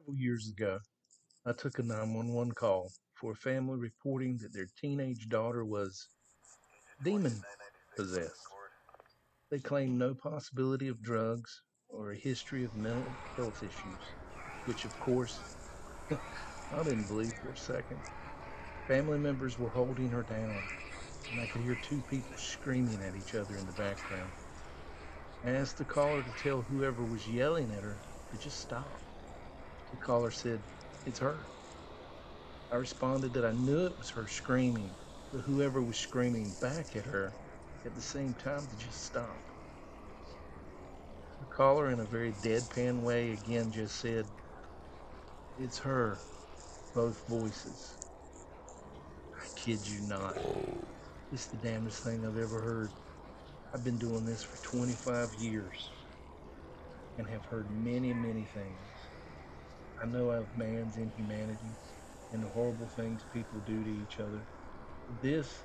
Several years ago, I took a 911 call for a family reporting that their teenage daughter was demon possessed. They claimed no possibility of drugs or a history of mental health issues, which, of course, I didn't believe for a second. Family members were holding her down, and I could hear two people screaming at each other in the background. I asked the caller to tell whoever was yelling at her to just stop. The caller said, "It's her." I responded that I knew it was her screaming, but whoever was screaming back at her at the same time to just stop. The caller, in a very deadpan way, again just said, "It's her," both voices. I kid you not. It's the damnedest thing I've ever heard. I've been doing this for 25 years and have heard many, many things. I know of man's inhumanity and the horrible things people do to each other. This,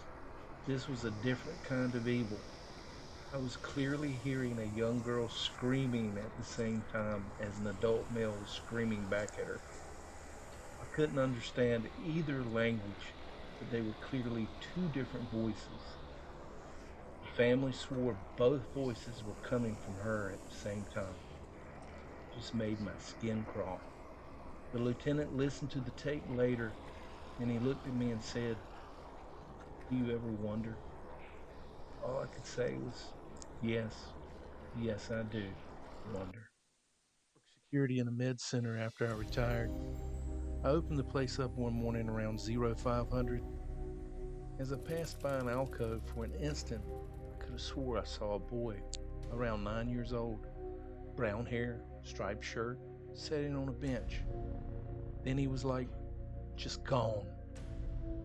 this was a different kind of evil. I was clearly hearing a young girl screaming at the same time as an adult male was screaming back at her. I couldn't understand either language, but they were clearly two different voices. The family swore both voices were coming from her at the same time. It just made my skin crawl. The lieutenant listened to the tape later and he looked at me and said, "Do you ever wonder?" All I could say was, "Yes, yes, I do wonder." Security in a med center after I retired. I opened the place up one morning around 0500. As I passed by an alcove for an instant, I could have swore I saw a boy around 9 years old, brown hair, striped shirt, sitting on a bench. Then he was like, just gone.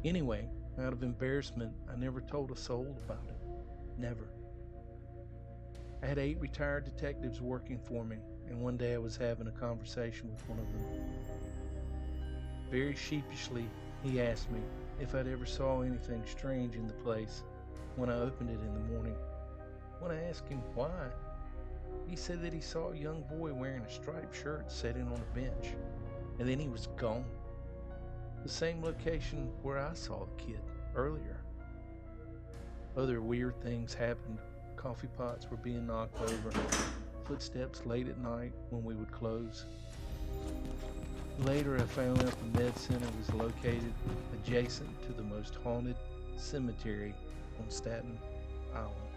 Anyway, out of embarrassment, I never told a soul about it. Never. I had 8 retired detectives working for me, and one day I was having a conversation with one of them. Very sheepishly, he asked me if I'd ever saw anything strange in the place when I opened it in the morning. When I asked him why, he said that he saw a young boy wearing a striped shirt sitting on a bench, and then he was gone. The same location where I saw the kid earlier. Other weird things happened. Coffee pots were being knocked over, footsteps late at night when we would close. Later, I found out the med center was located adjacent to the most haunted cemetery on Staten Island.